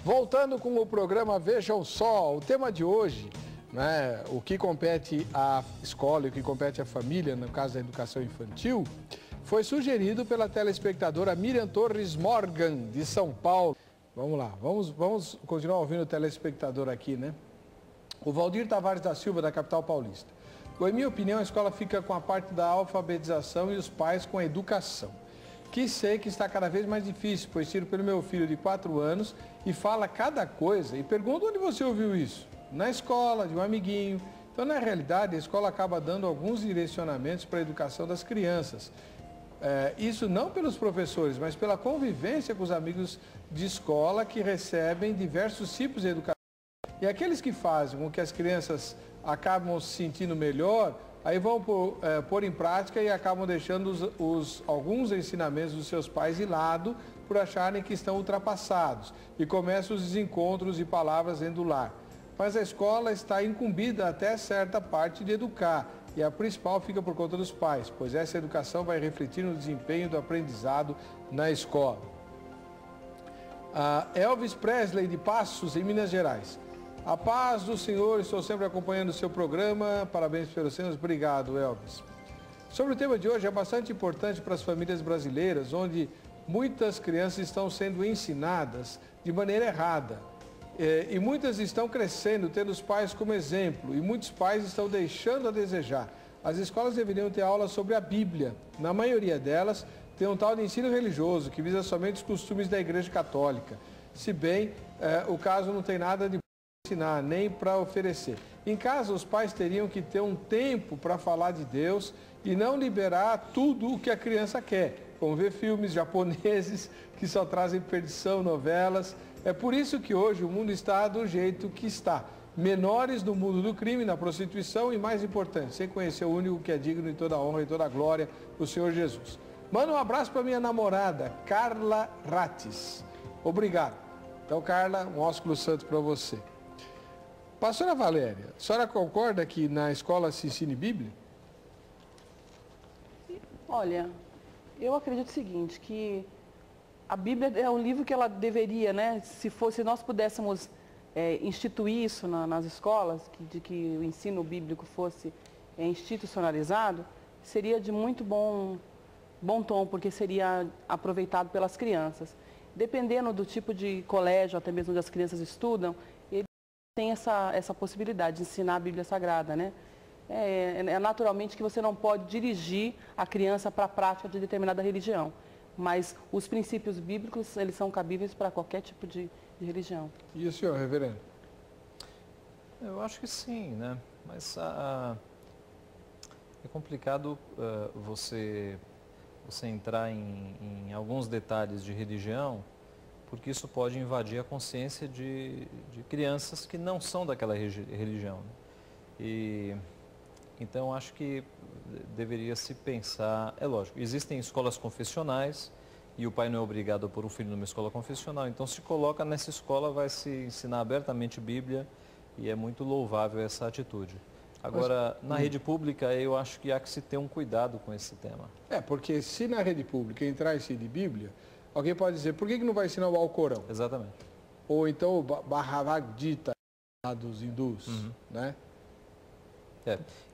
Voltando com o programa Vejam Só, o tema de hoje, né, o que compete à escola e o que compete à família, no caso da educação infantil, foi sugerido pela telespectadora Miriam Torres Morgan, de São Paulo. Vamos lá, vamos continuar ouvindo o telespectador aqui, né? O Valdir Tavares da Silva, da capital paulista. Em minha opinião, a escola fica com a parte da alfabetização e os pais com a educação. Que sei que está cada vez mais difícil, pois tiro pelo meu filho de 4 anos e fala cada coisa e pergunta onde você ouviu isso. Na escola, de um amiguinho. Então, na realidade, a escola acaba dando alguns direcionamentos para a educação das crianças. Isso não pelos professores, mas pela convivência com os amigos de escola que recebem diversos tipos de educação. E aqueles que fazem com que as crianças acabam se sentindo melhor, aí vão pôr em prática e acabam deixando alguns ensinamentos dos seus pais de lado por acharem que estão ultrapassados. E começam os desencontros e palavras dentro do lar. Mas a escola está incumbida até certa parte de educar. E a principal fica por conta dos pais, pois essa educação vai refletir no desempenho do aprendizado na escola. Elvis Presley, de Passos, em Minas Gerais. A paz do Senhor, estou sempre acompanhando o seu programa. Parabéns pelos cenas. Obrigado, Elvis. Sobre o tema de hoje, é bastante importante para as famílias brasileiras, onde muitas crianças estão sendo ensinadas de maneira errada. E muitas estão crescendo, tendo os pais como exemplo, e muitos pais estão deixando a desejar. As escolas deveriam ter aulas sobre a Bíblia. Na maioria delas, tem um tal de ensino religioso, que visa somente os costumes da Igreja Católica. Se bem, o caso não tem nada de ensinar, nem para oferecer. Em casa, os pais teriam que ter um tempo para falar de Deus e não liberar tudo o que a criança quer, como ver filmes japoneses que só trazem perdição, novelas. É por isso que hoje o mundo está do jeito que está. Menores no mundo do crime, na prostituição e, mais importante, sem conhecer o único que é digno de toda a honra e toda a glória, o Senhor Jesus. Manda um abraço para minha namorada, Carla Rates. Obrigado. Então, Carla, um ósculo santo para você. Pastora Valéria, a senhora concorda que na escola se ensine Bíblia? Olha, eu acredito o seguinte, que a Bíblia é um livro que ela deveria, né? Se nós pudéssemos instituir isso nas escolas, de que o ensino bíblico fosse institucionalizado, seria de muito bom tom, porque seria aproveitado pelas crianças. Dependendo do tipo de colégio, até mesmo onde as crianças estudam, ele tem essa possibilidade de ensinar a Bíblia Sagrada, né? Naturalmente que você não pode dirigir a criança para a prática de determinada religião. Mas os princípios bíblicos, eles são cabíveis para qualquer tipo de religião. E o senhor, reverendo? Eu acho que sim, né? Mas é complicado você entrar em alguns detalhes de religião, porque isso pode invadir a consciência de crianças que não são daquela religião. Né? Então, acho que deveria se pensar, é lógico, existem escolas confessionais e o pai não é obrigado a pôr o filho numa escola confessional, então se coloca nessa escola, vai se ensinar abertamente Bíblia e é muito louvável essa atitude. Agora, na rede pública, eu acho que há que se ter um cuidado com esse tema. Porque se na rede pública entrar esse de Bíblia, alguém pode dizer, por que não vai ensinar o Alcorão? Exatamente. Ou então o Bhagavad Gita dos hindus, né?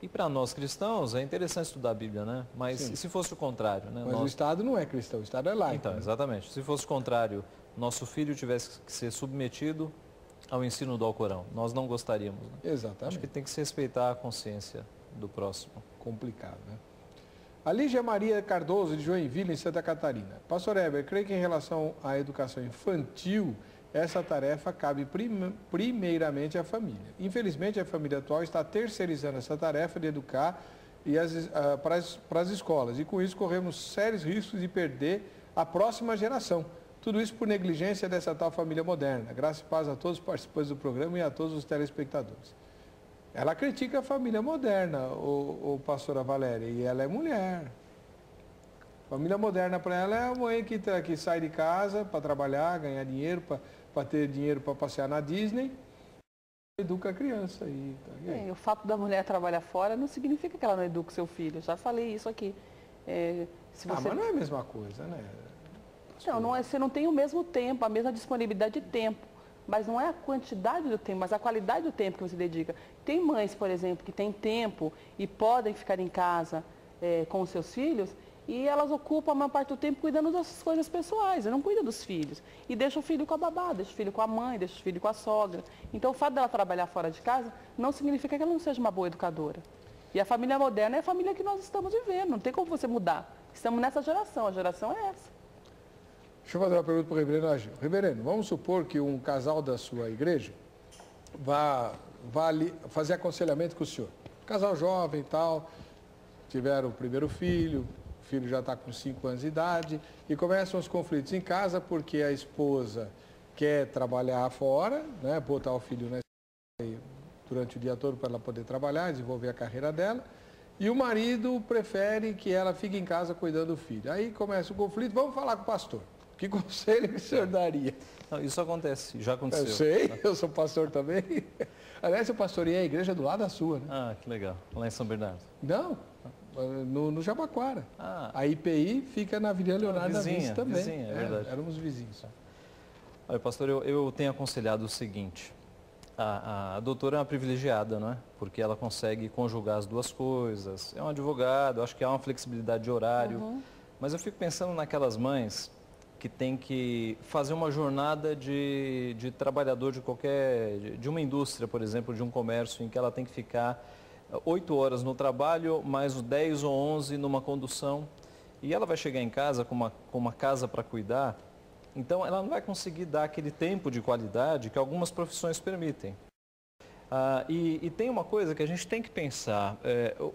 E para nós cristãos é interessante estudar a Bíblia, né? Mas e se fosse o contrário, né? Mas o Estado não é cristão, o Estado é laico. Então, né? Exatamente. Se fosse o contrário, nosso filho tivesse que ser submetido ao ensino do Alcorão, nós não gostaríamos. Né? Exatamente. Acho que tem que se respeitar a consciência do próximo. Complicado, né? A Lígia Maria Cardoso, de Joinville, em Santa Catarina. Pastor Heber, creio que em relação à educação infantil, essa tarefa cabe primeiramente à família. Infelizmente, a família atual está terceirizando essa tarefa de educar para as escolas. E com isso corremos sérios riscos de perder a próxima geração. Tudo isso por negligência dessa tal família moderna. Graças e paz a todos os participantes do programa e a todos os telespectadores. Ela critica a família moderna, o pastora Valéria, e ela é mulher. Família moderna para ela é a mãe que sai de casa para trabalhar, ganhar dinheiro, para ter dinheiro para passear na Disney, educa a criança. O fato da mulher trabalhar fora não significa que ela não educa o seu filho. Eu já falei isso aqui. Mas não é a mesma coisa, né? Não, você não tem o mesmo tempo, a mesma disponibilidade de tempo mas não é a quantidade do tempo, mas a qualidade do tempo que você dedica. Tem mães, por exemplo, que têm tempo e podem ficar em casa com os seus filhos e elas ocupam a maior parte do tempo cuidando das coisas pessoais, não cuidam dos filhos. E deixa o filho com a babá, deixa o filho com a mãe, deixa o filho com a sogra. Então, o fato dela trabalhar fora de casa não significa que ela não seja uma boa educadora. E a família moderna é a família que nós estamos vivendo, não tem como você mudar. Estamos nessa geração, a geração é essa. Deixa eu fazer uma pergunta para o reverendo Agil. Reverendo, vamos supor que um casal da sua igreja vá ali fazer aconselhamento com o senhor. Casal jovem e tal, tiveram o primeiro filho, o filho já está com 5 anos de idade, e começam os conflitos em casa porque a esposa quer trabalhar fora, né, botar o filho na escola durante o dia todo para ela poder trabalhar, desenvolver a carreira dela, e o marido prefere que ela fique em casa cuidando do filho. Aí começa o conflito, vamos falar com o pastor. Que conselho que o senhor daria? Não, isso acontece, já aconteceu. Eu sei, eu sou pastor também. Aliás, eu pastorei a igreja do lado da sua, né? Ah, que legal. Lá em São Bernardo. Não, no Jabaquara. Ah. A IPI fica na Avenida Leonardo da Vinci também. Vizinha, é verdade. Éramos vizinhos. Olha, pastor, eu tenho aconselhado o seguinte. A doutora é uma privilegiada, não é? Porque ela consegue conjugar as duas coisas. É um advogado, acho que há uma flexibilidade de horário. Mas eu fico pensando naquelas mães que tem que fazer uma jornada de trabalhador de uma indústria, por exemplo, de um comércio, em que ela tem que ficar 8 horas no trabalho, mais 10 ou 11 numa condução, e ela vai chegar em casa com uma casa para cuidar, então ela não vai conseguir dar aquele tempo de qualidade que algumas profissões permitem. E tem uma coisa que a gente tem que pensar,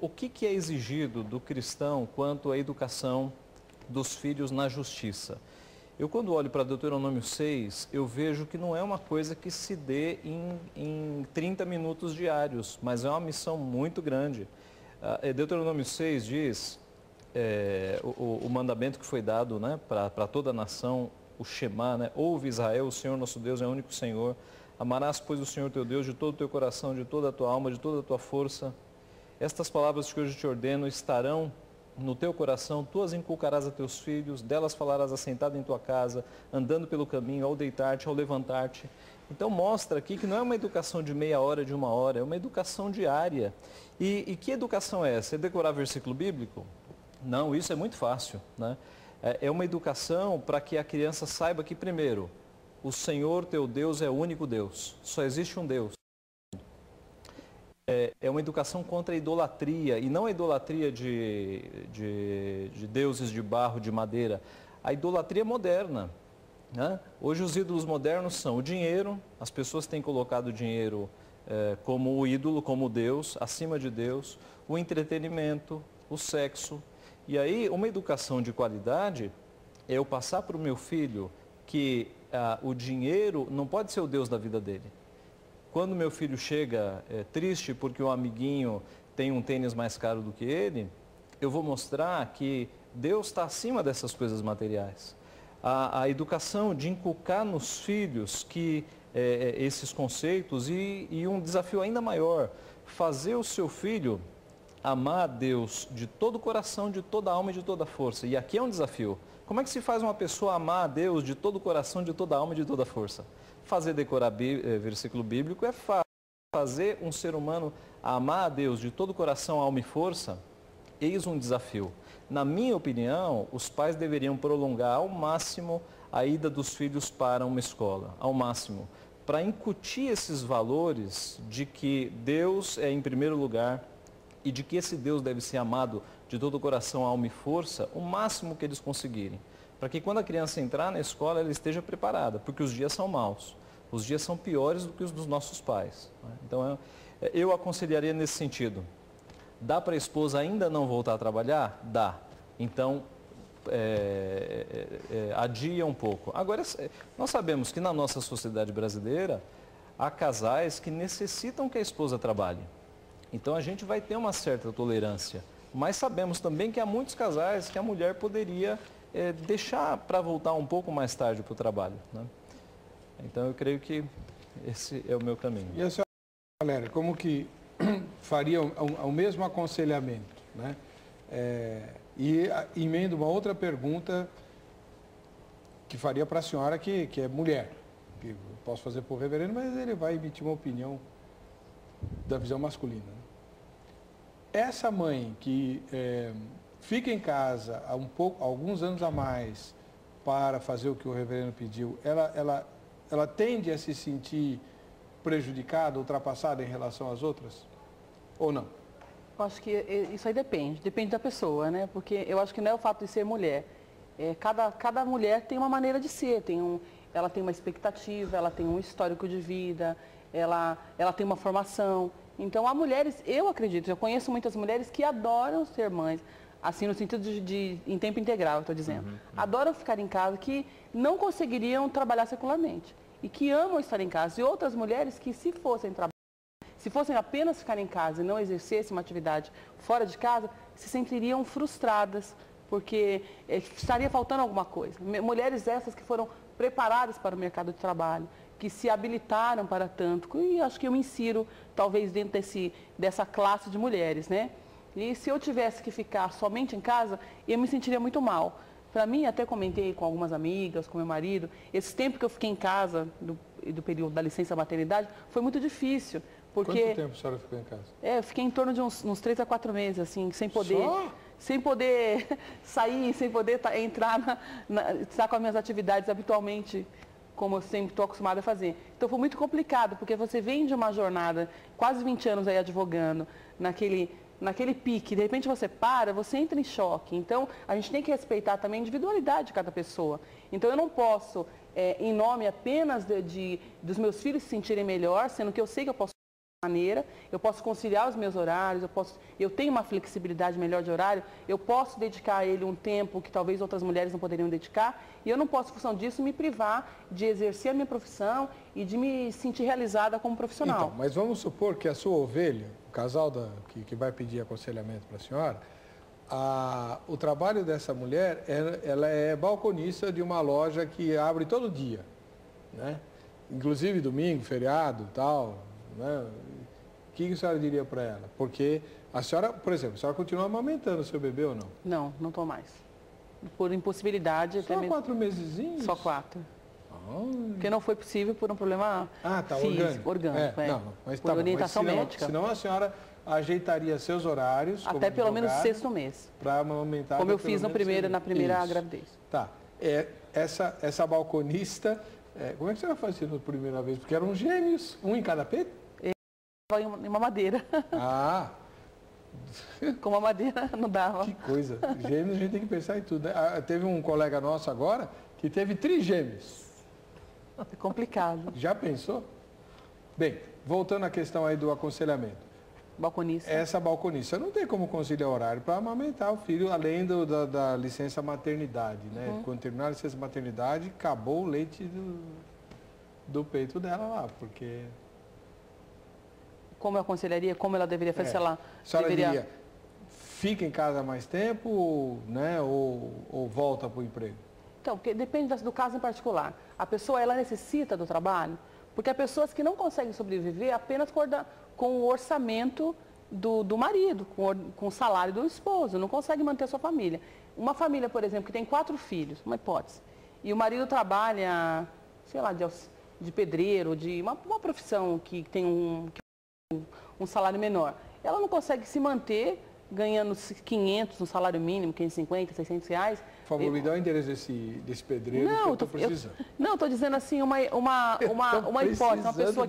o que é exigido do cristão quanto à educação dos filhos na justiça? Eu, quando olho para Deuteronômio 6, eu vejo que não é uma coisa que se dê em 30 minutos diários, mas é uma missão muito grande. Deuteronômio 6 diz, o mandamento que foi dado, né, para toda a nação, o Shema, né? Ouve Israel, o Senhor nosso Deus é o único Senhor. Amarás, pois, o Senhor teu Deus de todo o teu coração, de toda a tua alma, de toda a tua força. Estas palavras que hoje te ordeno estarão no teu coração, tu as inculcarás a teus filhos, delas falarás assentado em tua casa, andando pelo caminho, ao deitar-te, ao levantar-te. Então mostra aqui que não é uma educação de meia hora, de 1 hora, é uma educação diária. E que educação é essa? É decorar versículo bíblico? Não, isso é muito fácil, né? É uma educação para que a criança saiba que, primeiro, o Senhor teu Deus é o único Deus, só existe um Deus. É uma educação contra a idolatria, e não a idolatria de deuses de barro, de madeira, a idolatria moderna, né? Hoje os ídolos modernos são o dinheiro, as pessoas têm colocado o dinheiro como o ídolo, como Deus, acima de Deus, o entretenimento, o sexo. E aí uma educação de qualidade é eu passar para o meu filho que o dinheiro não pode ser o Deus da vida dele. Quando meu filho chega triste porque o amiguinho tem um tênis mais caro do que ele, eu vou mostrar que Deus está acima dessas coisas materiais. A educação de inculcar nos filhos que esses conceitos e um desafio ainda maior, fazer o seu filho amar a Deus de todo o coração, de toda a alma e de toda a força. E aqui é um desafio. Como é que se faz uma pessoa amar a Deus de todo o coração, de toda a alma e de toda a força? Fazer decorar versículo bíblico é fácil. Fazer um ser humano amar a Deus de todo o coração, alma e força, eis um desafio. Na minha opinião, os pais deveriam prolongar ao máximo a ida dos filhos para uma escola, ao máximo, para incutir esses valores de que Deus é em primeiro lugar e de que esse Deus deve ser amado de todo o coração, alma e força, o máximo que eles conseguirem. Para que quando a criança entrar na escola, ela esteja preparada, porque os dias são maus. Os dias são piores do que os dos nossos pais. Então, eu aconselharia nesse sentido. Dá para a esposa ainda não voltar a trabalhar? Dá. Então, adia um pouco. Agora, nós sabemos que na nossa sociedade brasileira, há casais que necessitam que a esposa trabalhe. Então, a gente vai ter uma certa tolerância. Mas sabemos também que há muitos casais que a mulher poderia deixar para voltar um pouco mais tarde para o trabalho, né? Então, eu creio que esse é o meu caminho. E a senhora, Valéria, como que faria o mesmo aconselhamento, né? E emendo uma outra pergunta que faria para a senhora que é mulher, que eu posso fazer por reverendo, mas ele vai emitir uma opinião da visão masculina. Né? Essa mãe que fica em casa alguns anos a mais para fazer o que o reverendo pediu, ela tende a se sentir prejudicada, ultrapassada em relação às outras? Ou não? Eu acho que isso aí depende da pessoa, né? Porque eu acho que não é o fato de ser mulher. Cada mulher tem uma maneira de ser, ela tem uma expectativa, ela tem um histórico de vida, ela tem uma formação. Então, há mulheres, eu acredito, eu conheço muitas mulheres que adoram ser mães, assim no sentido de em tempo integral, estou dizendo. Adoram ficar em casa, que não conseguiriam trabalhar secularmente e que amam estar em casa. E outras mulheres que se fossem apenas ficar em casa e não exercessem uma atividade fora de casa, se sentiriam frustradas, porque estaria faltando alguma coisa. Mulheres essas que foram preparadas para o mercado de trabalho, que se habilitaram para tanto, e acho que eu me insiro talvez dentro dessa classe de mulheres, né? E se eu tivesse que ficar somente em casa, eu me sentiria muito mal. Para mim, até comentei com algumas amigas, com meu marido, esse tempo que eu fiquei em casa, do período da licença maternidade, foi muito difícil. Porque, quanto tempo a senhora ficou em casa? Eu fiquei em torno de uns 3 a 4 meses, assim, sem poder sair, sem poder estar com as minhas atividades habitualmente, como eu sempre estou acostumada a fazer. Então foi muito complicado, porque você vem de uma jornada, quase 20 anos aí advogando, naquele pique, de repente você entra em choque. Então, a gente tem que respeitar também a individualidade de cada pessoa. Então, eu não posso, em nome apenas dos meus filhos se sentirem melhor, sendo que eu sei que eu posso maneira, eu posso conciliar os meus horários, eu tenho uma flexibilidade melhor de horário, eu posso dedicar a ele um tempo que talvez outras mulheres não poderiam dedicar, e eu não posso, em função disso, me privar de exercer a minha profissão e de me sentir realizada como profissional. Então, mas vamos supor que a sua ovelha, o casal que vai pedir aconselhamento para a senhora, o trabalho dessa mulher, ela é balconista de uma loja que abre todo dia, né? Inclusive domingo, feriado e tal, né? O que a senhora diria para ela? Porque a senhora, por exemplo, a senhora continua amamentando o seu bebê ou não? Não estou mais. Por impossibilidade. Só 4 mesezinhos? Só 4. Porque não foi possível por um problema físico, orgânico. Mas por orientação médica. Senão a senhora ajeitaria seus horários. Até pelo menos o 6º mês. Para amamentar. Como eu fiz na primeira gravidez. Tá. Essa balconista, como é que você vai fazer na primeira vez? Porque eram gêmeos, um em cada peito? Em uma madeira. Com uma madeira não dava. Que coisa. Gêmeos a gente tem que pensar em tudo, né? Teve um colega nosso agora que teve trigêmeos. É complicado. Já pensou? Bem, voltando à questão aí do aconselhamento. Balconista. Essa balconista não tem como conciliar horário para amamentar o filho, além da licença maternidade, né? Quando terminar a licença maternidade, acabou o leite do peito dela lá, porque... Como eu aconselharia, como ela deveria fazer, ela diria, fica em casa mais tempo, né? Ou volta para o emprego? Então, porque depende do caso em particular. A pessoa, ela necessita do trabalho, porque há pessoas que não conseguem sobreviver apenas com o orçamento do marido, com o salário do esposo, não consegue manter a sua família. Uma família, por exemplo, que tem 4 filhos, uma hipótese, e o marido trabalha, sei lá, de pedreiro, de uma profissão que tem um salário menor. Ela não consegue se manter ganhando 500, um salário mínimo, 550, 600 reais. Por favor, me dá o endereço desse pedreiro que eu estou precisando. Não, estou dizendo assim, uma hipótese, uma pessoa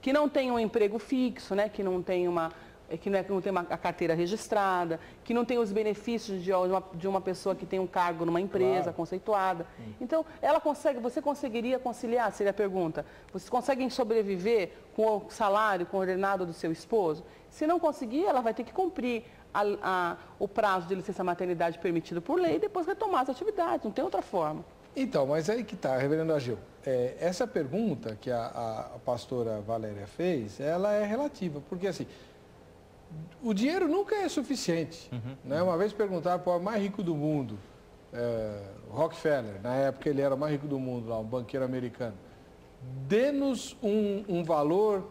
que não tem um emprego fixo, né? Que não tem uma carteira registrada, que não tem os benefícios de uma pessoa que tem um cargo numa empresa conceituada. Então, você conseguiria conciliar, seria a pergunta, vocês conseguem sobreviver com o salário, com o ordenado do seu esposo? Se não conseguir, ela vai ter que cumprir o prazo de licença maternidade permitido por lei e depois retomar as atividades, não tem outra forma. Então, mas aí que está, reverendo Ageu. Essa pergunta que a pastora Valéria fez, ela é relativa, porque assim, o dinheiro nunca é suficiente. Né? Uma vez perguntaram para o mais rico do mundo, Rockefeller, na época ele era o mais rico do mundo, lá, um banqueiro americano, dê-nos um valor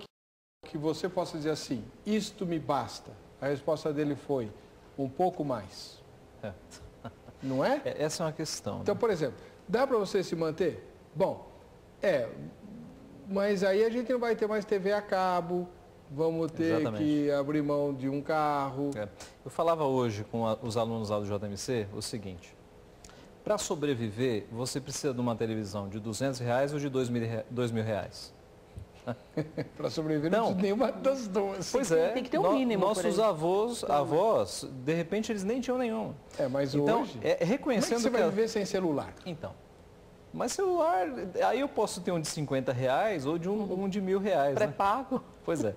que você possa dizer assim, isto me basta. A resposta dele foi, um pouco mais. Não é? Essa é uma questão. Então, né? por exemplo, dá para você se manter? Bom, Mas aí a gente não vai ter mais TV a cabo, vamos ter Exatamente. que abrir mão de um carro. Eu falava hoje com os alunos lá do JMC o seguinte: para sobreviver, você precisa de uma televisão de R$200 ou de R$2.000? Para sobreviver Não. não precisa nenhuma das duas. Pois é. Tem que ter um mínimo, por Nossos exemplo. avós, de repente, eles nem tinham nenhum. Mas Então, hoje, como é que reconhecendo você vai viver sem celular? Então, mas celular, aí eu posso ter um de R$50 ou de um de R$1.000, né? Pré-pago. Pois é.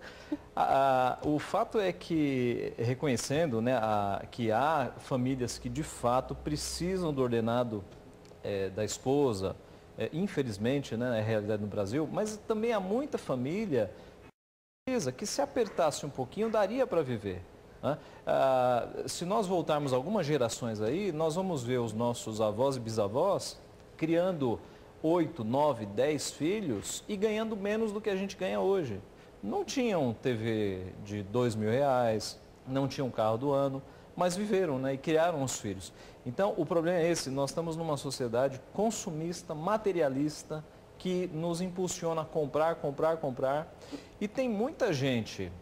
O fato é que, reconhecendo, né, que há famílias que de fato precisam do ordenado da esposa, infelizmente, né, é a realidade no Brasil, mas também há muita família que se apertasse um pouquinho daria para viver, né? Se nós voltarmos algumas gerações aí, nós vamos ver os nossos avós e bisavós criando 8, 9, 10 filhos e ganhando menos do que a gente ganha hoje. Não tinham TV de R$2.000, não tinham carro do ano, mas viveram, né, e criaram os filhos. Então, o problema é esse: nós estamos numa sociedade consumista, materialista, que nos impulsiona a comprar, comprar, comprar. E tem muita gente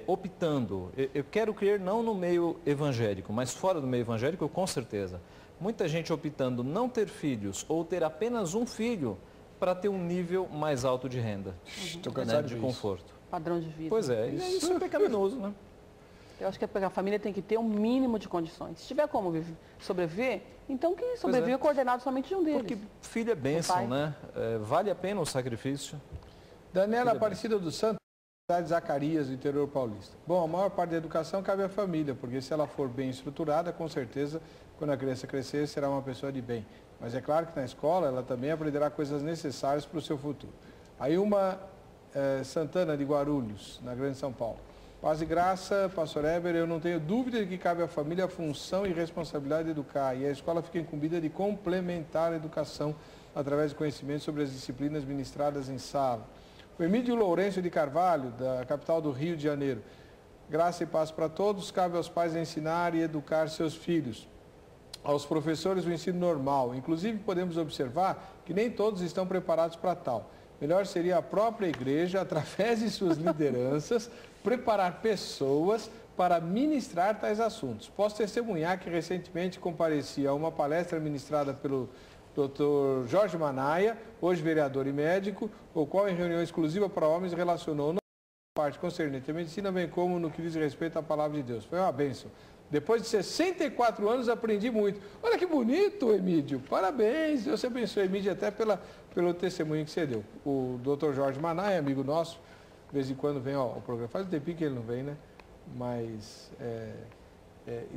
optando, eu quero crer não no meio evangélico, mas fora do meio evangélico, com certeza. Muita gente optando não ter filhos ou ter apenas um filho para ter um nível mais alto de renda, Estou né, cansado de disso. conforto. Padrão de vida. Pois é, e isso é pecaminoso, né? Eu acho que a família tem que ter um mínimo de condições. Se tiver como sobreviver, então que sobreviva coordenado somente de um deles. Porque filho é bênção, né? Vale a pena o sacrifício. Daniela Aparecida dos Santos, cidade de Zacarias, do interior paulista. Bom, a maior parte da educação cabe à família, porque se ela for bem estruturada, com certeza, quando a criança crescer, será uma pessoa de bem. Mas é claro que na escola ela também aprenderá coisas necessárias para o seu futuro. Aí Santana de Guarulhos, na Grande São Paulo. Paz e graça, pastor Heber, eu não tenho dúvida de que cabe à família a função e responsabilidade de educar, e a escola fica incumbida de complementar a educação através de conhecimento sobre as disciplinas ministradas em sala. O Emílio Lourenço de Carvalho, da capital do Rio de Janeiro. Graça e paz para todos, cabe aos pais ensinar e educar seus filhos. Aos professores o ensino normal. Inclusive, podemos observar que nem todos estão preparados para tal. Melhor seria a própria igreja, através de suas lideranças, preparar pessoas para ministrar tais assuntos. Posso testemunhar que recentemente compareci a uma palestra ministrada pelo Dr. Jorge Manaia, hoje vereador e médico, o qual em reunião exclusiva para homens relacionou não a parte concernente à medicina, bem como no que diz respeito à palavra de Deus. Foi uma bênção. Depois de 64 anos aprendi muito. Olha que bonito, Emílio. Parabéns. Deus abençoe, Emílio, até pelo testemunho que você deu. O Dr. Jorge Manaia, amigo nosso, de vez em quando vem ao programa. Faz um tempinho que ele não vem, né? Mas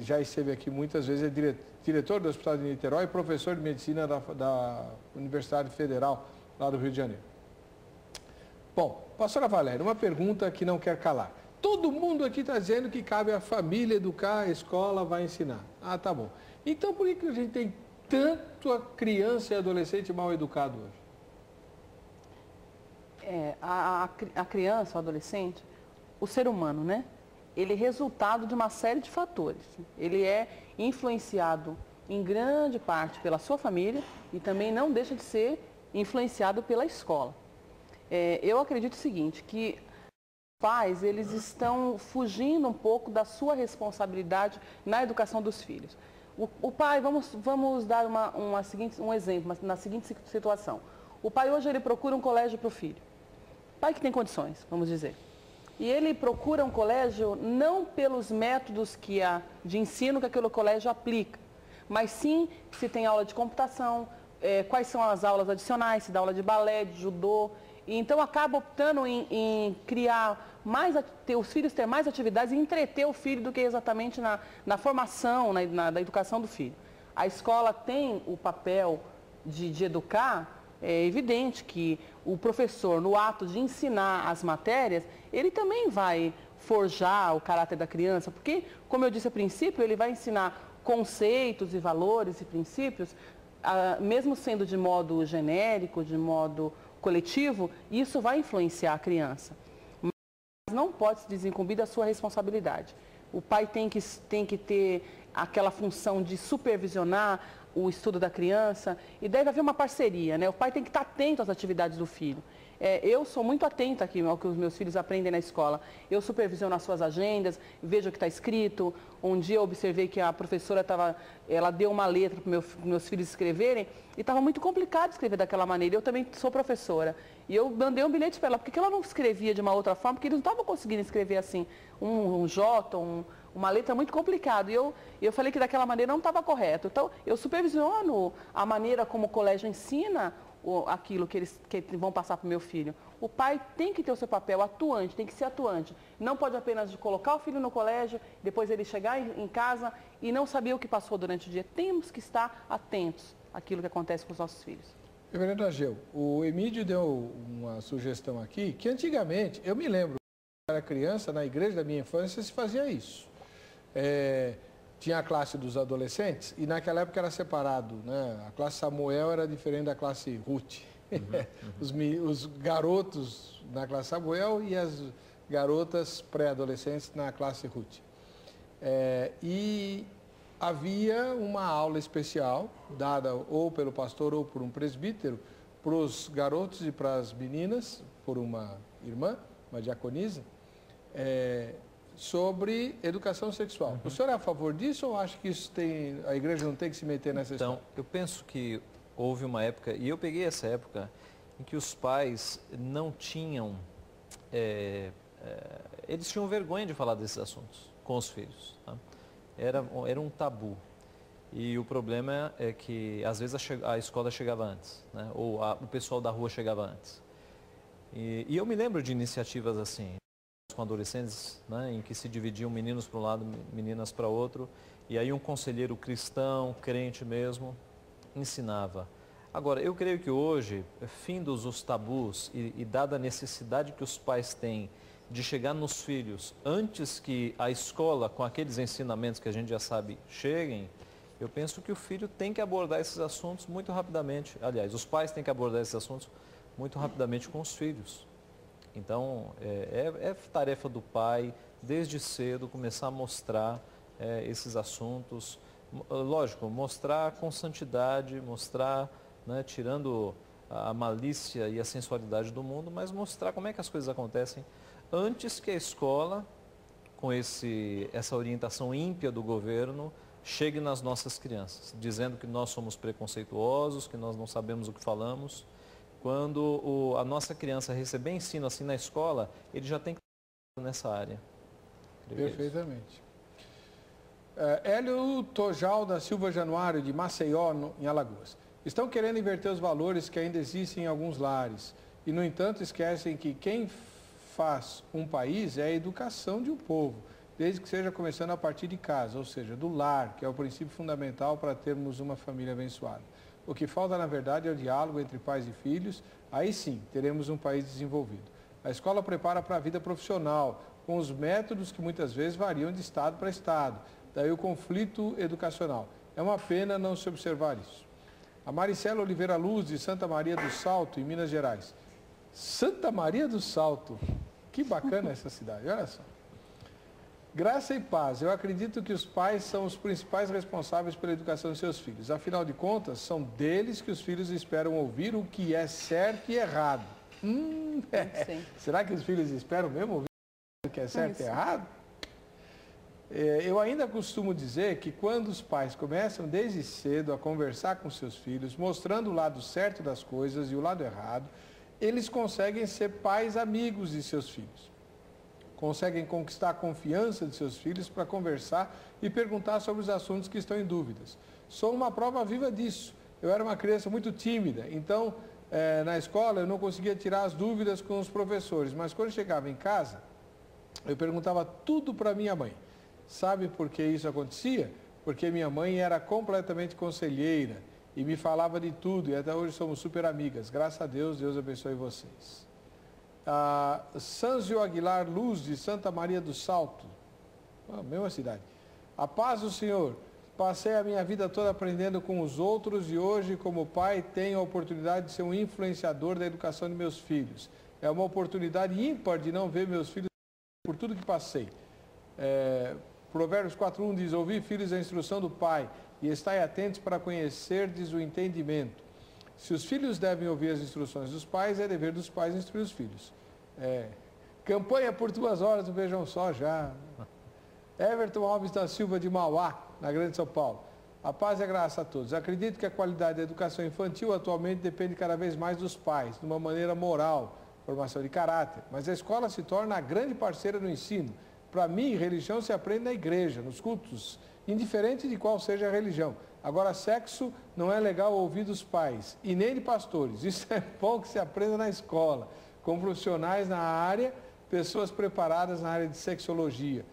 já esteve aqui muitas vezes, é diretor do Hospital de Niterói e professor de medicina da Universidade Federal, lá do Rio de Janeiro. Bom, pastora Valéria, uma pergunta que não quer calar. Todo mundo aqui está dizendo que cabe à família educar, a escola vai ensinar. Ah, tá bom. Então por que a gente tem tanto a criança e adolescente mal educado hoje? A criança, o adolescente, o ser humano, né? Ele é resultado de uma série de fatores. Ele é influenciado em grande parte pela sua família e também não deixa de ser influenciado pela escola. Eu acredito o seguinte, que pais, eles estão fugindo um pouco da sua responsabilidade na educação dos filhos. O pai, vamos dar um exemplo, na seguinte situação. O pai hoje ele procura um colégio para o filho. Pai que tem condições, vamos dizer. E ele procura um colégio não pelos métodos de ensino que aquele colégio aplica, mas sim se tem aula de computação, quais são as aulas adicionais, se dá aula de balé, de judô. E então acaba optando em criar ter os filhos ter mais atividades e entreter o filho do que exatamente na formação, na educação do filho. A escola tem o papel de educar. É evidente que o professor, no ato de ensinar as matérias, ele também vai forjar o caráter da criança, porque, como eu disse a princípio, ele vai ensinar conceitos e valores e princípios, mesmo sendo de modo genérico, de modo coletivo, isso vai influenciar a criança. Mas não pode se desincumbir da sua responsabilidade. O pai tem que ter aquela função de supervisionar o estudo da criança e deve haver uma parceria, né? O pai tem que estar atento às atividades do filho. Eu sou muito atenta aqui ao que os meus filhos aprendem na escola. Eu supervisiono as suas agendas, vejo o que está escrito. Um dia eu observei que a professora ela deu uma letra para meus filhos escreverem e estava muito complicado escrever daquela maneira. Eu também sou professora. E eu mandei um bilhete para ela, porque ela não escrevia de uma outra forma, porque eles não estavam conseguindo escrever assim, um J, uma letra muito complicada. E eu falei que daquela maneira não estava correto. Então, eu supervisiono a maneira como o colégio ensina aquilo que eles vão passar para o meu filho. O pai tem que ter o seu papel atuante, tem que ser atuante. Não pode apenas colocar o filho no colégio, depois ele chegar em casa e não saber o que passou durante o dia. Temos que estar atentos àquilo que acontece com os nossos filhos. Reverendo Ageu, o Emílio deu uma sugestão aqui, que antigamente, eu me lembro, quando eu era criança, na igreja da minha infância, se fazia isso. Tinha a classe dos adolescentes e naquela época era separado, né? A classe Samuel era diferente da classe Ruth. Os garotos na classe Samuel e as garotas pré-adolescentes na classe Ruth. E havia uma aula especial, dada ou pelo pastor ou por um presbítero, para os garotos e para as meninas, por uma irmã, uma diaconisa, sobre educação sexual. O senhor é a favor disso ou acha que a igreja não tem que se meter nessa história? Então, eu penso que houve uma época, e eu peguei essa época, em que os pais não tinham, eles tinham vergonha de falar desses assuntos com os filhos. Tá? Era um tabu. E o problema é que, às vezes, a escola chegava antes, né? Ou o pessoal da rua chegava antes. E eu me lembro de iniciativas assim, com adolescentes, né, em que se dividiam meninos para um lado, meninas para outro, e aí um conselheiro cristão, crente mesmo, ensinava. Agora, eu creio que hoje, findos os tabus e dada a necessidade que os pais têm de chegar nos filhos antes que a escola, com aqueles ensinamentos que a gente já sabe, cheguem, eu penso que o filho tem que abordar esses assuntos muito rapidamente. Aliás, os pais têm que abordar esses assuntos muito rapidamente com os filhos. Então, é tarefa do pai, desde cedo, começar a mostrar esses assuntos. Lógico, mostrar com santidade, mostrar, né, tirando a malícia e a sensualidade do mundo, mas mostrar como é que as coisas acontecem antes que a escola, com essa orientação ímpia do governo, chegue nas nossas crianças, dizendo que nós somos preconceituosos, que nós não sabemos o que falamos. Quando a nossa criança receber ensino assim na escola, ele já tem que estar nessa área. Perfeitamente. Hélio Tojal da Silva Januário, de Maceió, em Alagoas. Estão querendo inverter os valores que ainda existem em alguns lares. E, no entanto, esquecem que quem faz um país é a educação de um povo, desde que seja começando a partir de casa, ou seja, do lar, que é o princípio fundamental para termos uma família abençoada. O que falta, na verdade, é o diálogo entre pais e filhos. Aí sim, teremos um país desenvolvido. A escola prepara para a vida profissional, com os métodos que muitas vezes variam de estado para estado. Daí o conflito educacional. É uma pena não se observar isso. A Maricela Oliveira Luz, de Santa Maria do Salto, em Minas Gerais. Santa Maria do Salto. Que bacana essa cidade, olha só. Graça e paz. Eu acredito que os pais são os principais responsáveis pela educação de seus filhos. Afinal de contas, são deles que os filhos esperam ouvir o que é certo e errado. Será que os filhos esperam mesmo ouvir o que é certo e errado? Eu ainda costumo dizer que quando os pais começam desde cedo a conversar com seus filhos, mostrando o lado certo das coisas e o lado errado, eles conseguem ser pais amigos de seus filhos. Conseguem conquistar a confiança de seus filhos para conversar e perguntar sobre os assuntos que estão em dúvidas. Sou uma prova viva disso. Eu era uma criança muito tímida, então na escola eu não conseguia tirar as dúvidas com os professores, mas quando chegava em casa, eu perguntava tudo para minha mãe. Sabe por que isso acontecia? Porque minha mãe era completamente conselheira e me falava de tudo e até hoje somos super amigas. Graças a Deus, Deus abençoe vocês. Sanzio Aguilar Luz, de Santa Maria do Salto, mesma cidade. A paz do Senhor. Passei a minha vida toda aprendendo com os outros e hoje, como pai, tenho a oportunidade de ser um influenciador da educação de meus filhos. É uma oportunidade ímpar de não ver meus filhos por tudo que passei. Provérbios 4:1 diz, ouvi, filhos, a instrução do pai, e estai atentos para conhecerdes o entendimento. Se os filhos devem ouvir as instruções dos pais, é dever dos pais instruir os filhos. Campanha por 2 horas, vejam só já. Everton Alves da Silva de Mauá, na Grande São Paulo. A paz e a graça a todos. Acredito que a qualidade da educação infantil atualmente depende cada vez mais dos pais, de uma maneira moral, formação de caráter. Mas a escola se torna a grande parceira no ensino. Para mim, religião se aprende na igreja, nos cultos, indiferente de qual seja a religião. Agora, sexo não é legal ouvir dos pais e nem de pastores. Isso é bom que se aprenda na escola, com profissionais na área, pessoas preparadas na área de sexologia,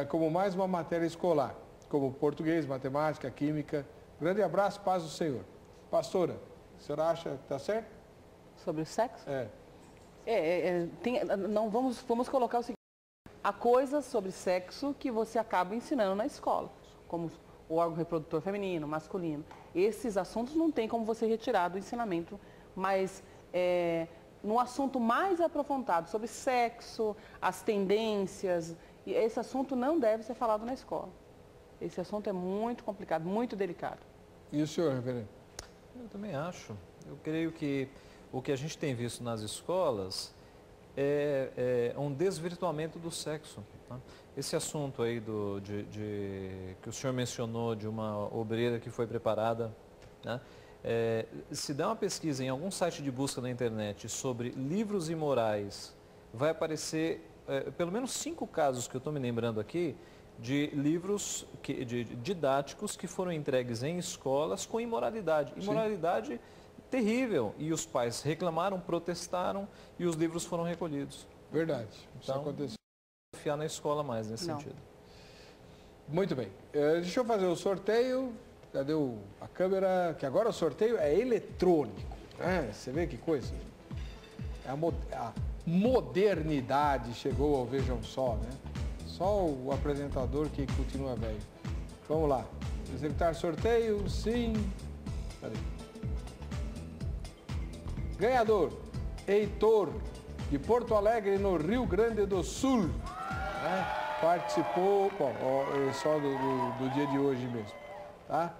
como mais uma matéria escolar, como português, matemática, química. Grande abraço, paz do Senhor. Pastora, a senhora acha que está certo? Sobre o sexo? Vamos colocar o seguinte: há coisas sobre sexo que você acaba ensinando na escola, como o órgão reprodutor feminino, masculino. Esses assuntos não tem como você retirar do ensinamento, mas num assunto mais aprofundado sobre sexo, as tendências, esse assunto não deve ser falado na escola. Esse assunto é muito complicado, muito delicado. E o senhor, reverendo? Eu também acho. Eu creio que o que a gente tem visto nas escolas é um desvirtuamento do sexo. Tá? Esse assunto aí que o senhor mencionou de uma obreira que foi preparada, né? Se der uma pesquisa em algum site de busca na internet sobre livros imorais, vai aparecer pelo menos 5 casos que eu estou me lembrando aqui, de livros didáticos que foram entregues em escolas com imoralidade. Imoralidade terrível. E os pais reclamaram, protestaram e os livros foram recolhidos. Verdade. Isso então, aconteceu. Não confiar na escola mais nesse sentido. Muito bem. Deixa eu fazer o sorteio. Cadê a câmera? Que agora o sorteio é eletrônico. Você vê que coisa? A modernidade chegou ao Vejam Só, né? Só o apresentador que continua velho. Vamos lá. Executar sorteio, sim. Peraí. Ganhador, Heitor, de Porto Alegre, no Rio Grande do Sul. Né? Participou, só do dia de hoje mesmo. Tá?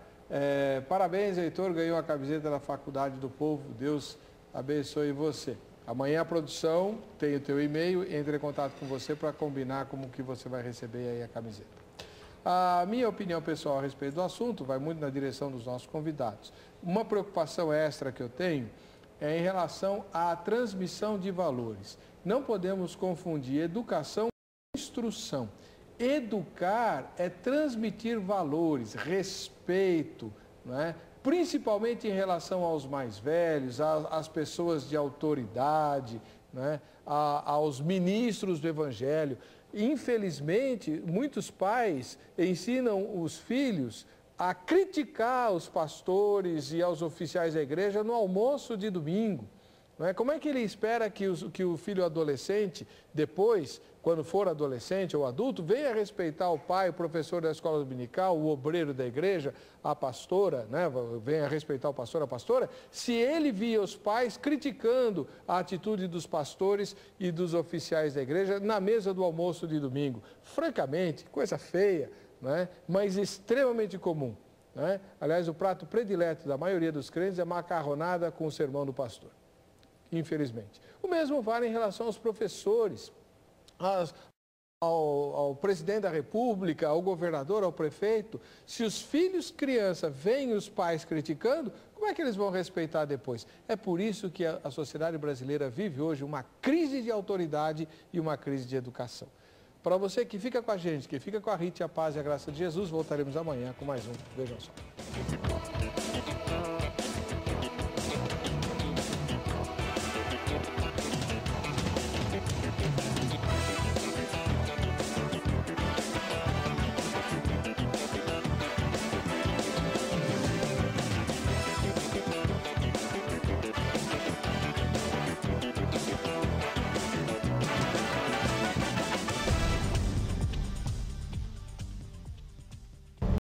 Parabéns, Heitor, ganhou a camiseta da Faculdade do Povo. Deus abençoe você. Amanhã a produção tem o teu e-mail, entre em contato com você para combinar como que você vai receber aí a camiseta. A minha opinião pessoal a respeito do assunto vai muito na direção dos nossos convidados. Uma preocupação extra que eu tenho é em relação à transmissão de valores. Não podemos confundir educação com instrução. Educar é transmitir valores, respeito, não é? Principalmente em relação aos mais velhos, às pessoas de autoridade, né? Aos ministros do Evangelho. Infelizmente, muitos pais ensinam os filhos a criticar os pastores e aos oficiais da igreja no almoço de domingo. Não é? Como é que ele espera que o filho adolescente, depois, quando for adolescente ou adulto, venha respeitar o pai, o professor da escola dominical, o obreiro da igreja, a pastora, né? Venha respeitar o pastor, a pastora, se ele via os pais criticando a atitude dos pastores e dos oficiais da igreja na mesa do almoço de domingo? Francamente, coisa feia, não é? Mas extremamente comum. Não é? Aliás, o prato predileto da maioria dos crentes é macarronada com o sermão do pastor. Infelizmente. O mesmo vale em relação aos professores, ao presidente da república, ao governador, ao prefeito. Se os filhos criança veem os pais criticando, como é que eles vão respeitar depois? É por isso que a sociedade brasileira vive hoje uma crise de autoridade e uma crise de educação. Para você que fica com a gente, que fica com a Rita, a paz e a graça de Jesus, voltaremos amanhã com mais um Vejam Só.